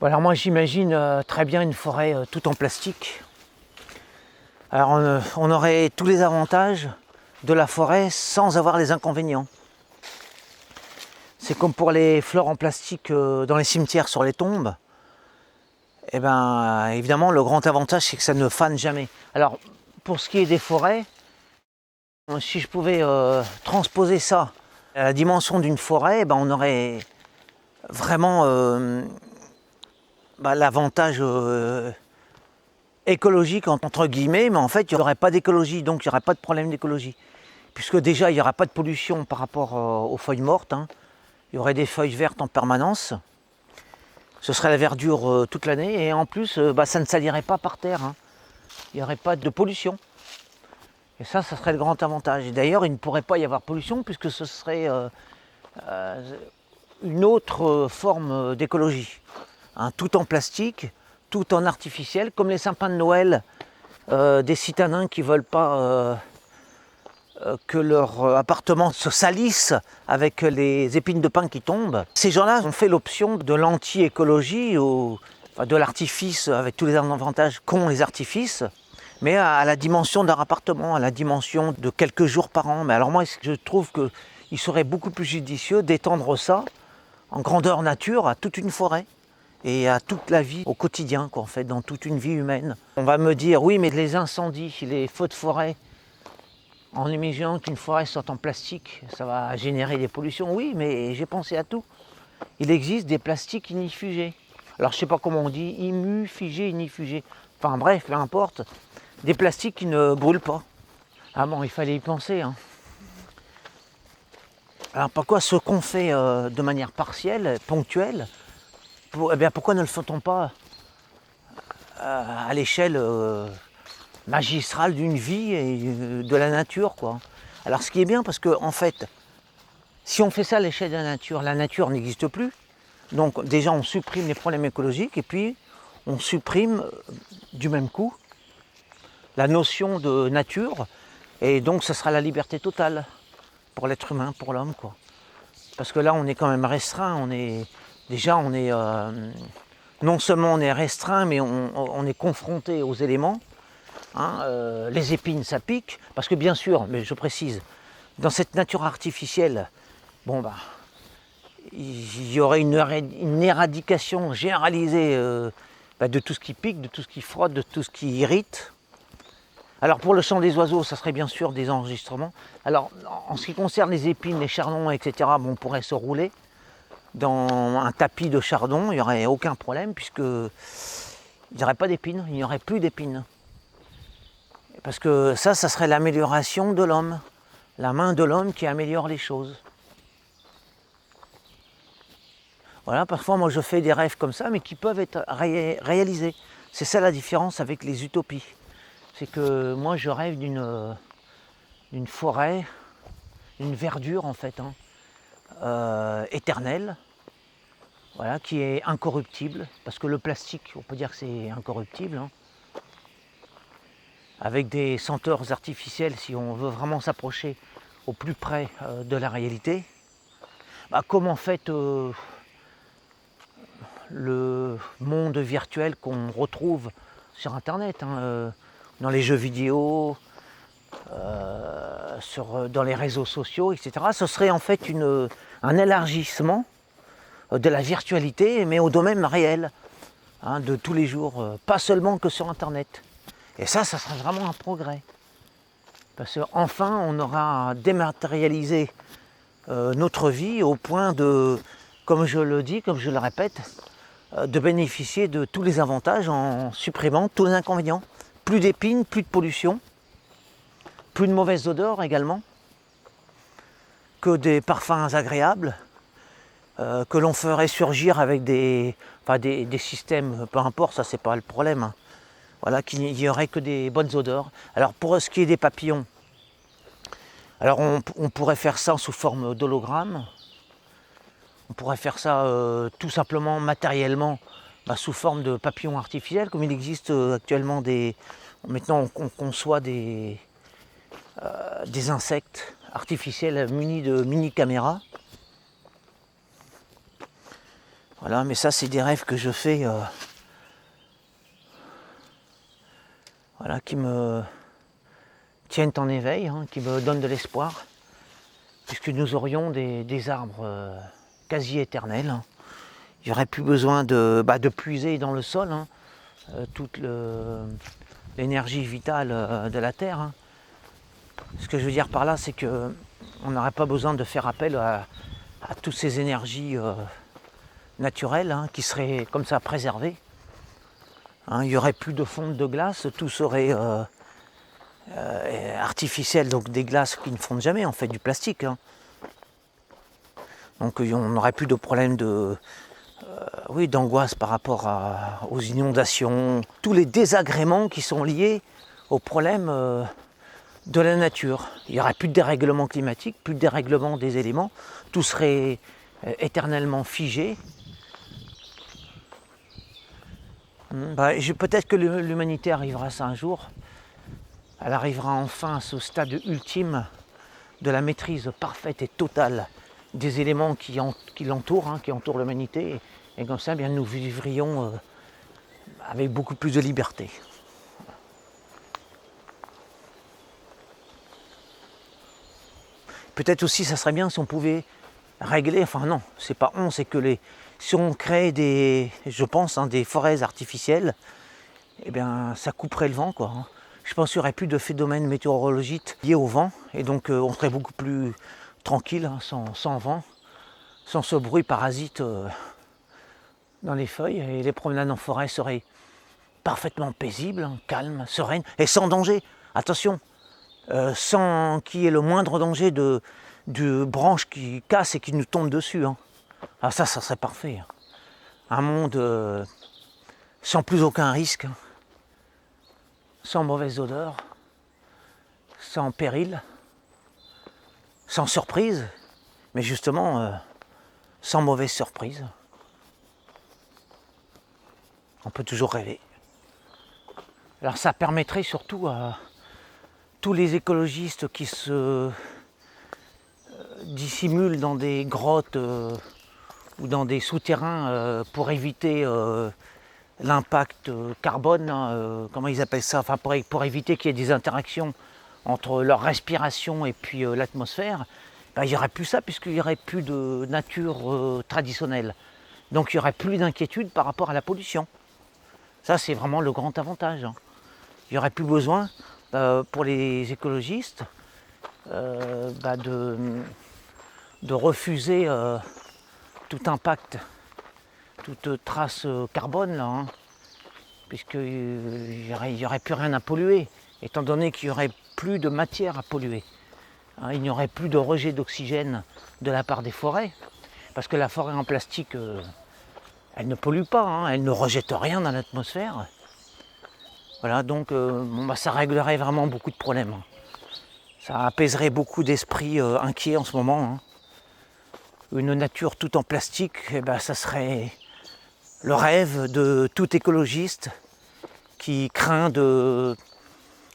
Alors moi j'imagine très bien une forêt toute en plastique. Alors on aurait tous les avantages de la forêt sans avoir les inconvénients. C'est comme pour les fleurs en plastique dans les cimetières sur les tombes. Et bien évidemment le grand avantage c'est que ça ne fane jamais. Alors pour ce qui est des forêts, si je pouvais transposer ça à la dimension d'une forêt, on aurait vraiment l'avantage écologique entre guillemets, mais en fait il n'y aurait pas d'écologie, donc il n'y aurait pas de problème d'écologie. Puisque déjà il n'y aura pas de pollution par rapport aux feuilles mortes, hein. Il y aurait des feuilles vertes en permanence, ce serait la verdure toute l'année, et en plus ça ne salirait pas par terre, hein. Il n'y aurait pas de pollution. Et ça serait le grand avantage. Et d'ailleurs il ne pourrait pas y avoir pollution puisque ce serait une autre forme d'écologie, hein, tout en plastique, tout en artificiel, comme les sapins de Noël des citadins qui ne veulent pas que leur appartement se salisse avec les épines de pin qui tombent. Ces gens-là ont fait l'option de l'anti-écologie ou de l'artifice avec tous les avantages qu'ont les artifices, mais à la dimension d'un appartement, à la dimension de quelques jours par an. Mais alors moi, je trouve qu'il serait beaucoup plus judicieux d'étendre ça en grandeur nature à toute une forêt et à toute la vie au quotidien, en fait, dans toute une vie humaine. On va me dire, oui, mais les incendies, les feux de forêt, en imaginant qu'une forêt soit en plastique, ça va générer des pollutions. Oui, mais j'ai pensé à tout. Il existe des plastiques ignifugés. Alors je ne sais pas comment on dit, imufugés, ignifugés. Enfin bref, peu importe. Des plastiques qui ne brûlent pas. Ah bon, il fallait y penser, hein. Alors pourquoi ce qu'on fait de manière partielle, ponctuelle, pourquoi ne le fait-on pas à l'échelle magistrale d'une vie et de la nature, quoi. Alors ce qui est bien, parce que en fait, si on fait ça à l'échelle de la nature n'existe plus. Donc déjà on supprime les problèmes écologiques et puis on supprime du même coup la notion de nature, et donc ce sera la liberté totale pour l'être humain, pour l'homme, quoi. Parce que là on est quand même restreint, non seulement on est restreint, mais on est confronté aux éléments, hein, les épines ça pique, parce que bien sûr, mais je précise, dans cette nature artificielle, il y aurait une éradication généralisée de tout ce qui pique, de tout ce qui frotte, de tout ce qui irrite. Alors pour le chant des oiseaux, ça serait bien sûr des enregistrements. Alors en ce qui concerne les épines, les chardons, etc., on pourrait se rouler dans un tapis de chardon, il n'y aurait aucun problème puisque il n'y aurait pas d'épines, il n'y aurait plus d'épines. Parce que ça serait l'amélioration de l'homme, la main de l'homme qui améliore les choses. Voilà, parfois moi je fais des rêves comme ça, mais qui peuvent être réalisés. C'est ça la différence avec les utopies. C'est que moi je rêve d'une forêt, d'une verdure en fait, éternelle, voilà, qui est incorruptible, parce que le plastique, on peut dire que c'est incorruptible, hein, avec des senteurs artificielles si on veut vraiment s'approcher au plus près de la réalité. Comme en fait le monde virtuel qu'on retrouve sur internet, hein, dans les jeux vidéo, dans les réseaux sociaux, etc. Ce serait en fait un élargissement de la virtualité, mais au domaine réel, hein, de tous les jours, pas seulement que sur internet. Et ça serait vraiment un progrès. Parce qu'enfin, on aura dématérialisé notre vie au point de, comme je le dis, comme je le répète, de bénéficier de tous les avantages en supprimant tous les inconvénients. Plus d'épines, plus de pollution, plus de mauvaises odeurs également, que des parfums agréables, que l'on ferait surgir avec des systèmes, peu importe, ça c'est pas le problème, hein. Voilà, qu'il n'y aurait que des bonnes odeurs. Alors pour ce qui est des papillons, alors on pourrait faire ça sous forme d'hologramme. On pourrait faire ça tout simplement matériellement, sous forme de papillons artificiels, comme il existe actuellement maintenant on conçoit des insectes artificiels munis de mini caméras. Voilà, mais ça c'est des rêves que je fais voilà, qui me tiennent en éveil, hein, qui me donnent de l'espoir, puisque nous aurions des arbres quasi éternels. Hein. Il n'y aurait plus besoin de puiser dans le sol hein, toute l'énergie vitale de la Terre. Hein. Ce que je veux dire par là, c'est qu'on n'aurait pas besoin de faire appel à toutes ces énergies naturelles hein, qui seraient comme ça préservées. Hein, il n'y aurait plus de fonte de glace, tout serait artificiel, donc des glaces qui ne fondent jamais, en fait du plastique. Hein. Donc on n'aurait plus de problème d'angoisse par rapport aux inondations, tous les désagréments qui sont liés aux problèmes de la nature. Il n'y aurait plus de dérèglement climatique, plus de dérèglement des éléments, tout serait éternellement figé. Peut-être que l'humanité arrivera à ça un jour. Elle arrivera enfin à ce stade ultime de la maîtrise parfaite et totale des éléments qui l'entourent, hein, qui entourent l'humanité. Et comme ça, bien, nous vivrions avec beaucoup plus de liberté. Peut-être aussi, ça serait bien si on pouvait régler, enfin non, c'est pas on, c'est que si on crée je pense, des forêts artificielles, eh bien, ça couperait le vent, quoi. Hein. Je pense qu'il n'y aurait plus de phénomènes météorologiques liés au vent, et donc on serait beaucoup plus tranquille, hein, sans vent, sans ce bruit parasite dans les feuilles, et les promenades en forêt seraient parfaitement paisibles, hein, calmes, sereines, et sans danger. Attention, sans qu'il y ait le moindre danger de branches qui cassent et qui nous tombent dessus. Hein. Ah, ça serait parfait. Hein. Un monde sans plus aucun risque, hein. Sans mauvaise odeur, sans péril, sans surprise, mais justement sans mauvaise surprise. On peut toujours rêver. Alors ça permettrait surtout à tous les écologistes qui se dissimulent dans des grottes ou dans des souterrains pour éviter l'impact carbone, hein, comment ils appellent ça, enfin pour éviter qu'il y ait des interactions entre leur respiration et puis l'atmosphère, il n'y aurait plus ça puisqu'il n'y aurait plus de nature traditionnelle. Donc il n'y aurait plus d'inquiétude par rapport à la pollution. Ça c'est vraiment le grand avantage. Hein. Il n'y aurait plus besoin pour les écologistes de refuser tout impact, toute trace carbone, là, hein, puisqu'il n'y aurait plus rien à polluer, étant donné qu'il n'y aurait plus de matière à polluer. Hein, il n'y aurait plus de rejet d'oxygène de la part des forêts, parce que la forêt en plastique, elle ne pollue pas, hein, elle ne rejette rien dans l'atmosphère. Voilà, donc ça réglerait vraiment beaucoup de problèmes. Ça apaiserait beaucoup d'esprits inquiets en ce moment. Hein. Une nature tout en plastique, ça serait le rêve de tout écologiste qui craint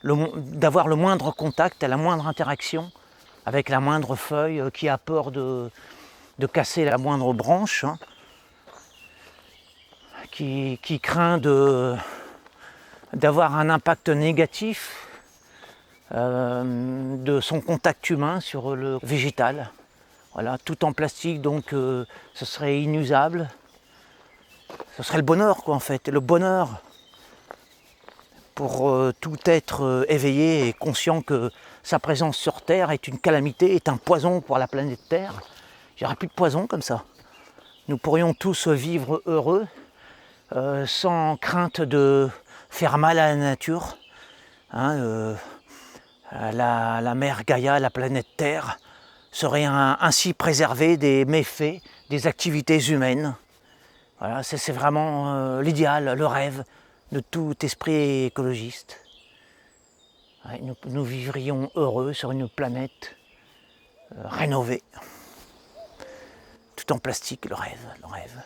d'avoir le moindre contact, la moindre interaction avec la moindre feuille, qui a peur de casser la moindre branche, hein, qui craint d'avoir un impact négatif de son contact humain sur le végétal. Voilà, tout en plastique, donc ce serait inusable. Ce serait le bonheur, quoi, en fait. Le bonheur pour tout être éveillé et conscient que sa présence sur Terre est une calamité, est un poison pour la planète Terre. Il n'y aurait plus de poison comme ça. Nous pourrions tous vivre heureux, sans crainte de faire mal à la nature. Hein, la mère Gaïa, la planète Terre, serait ainsi préservée des méfaits des activités humaines. Voilà, c'est vraiment l'idéal, le rêve de tout esprit écologiste. Ouais, nous vivrions heureux sur une planète rénovée. Tout en plastique, le rêve, le rêve.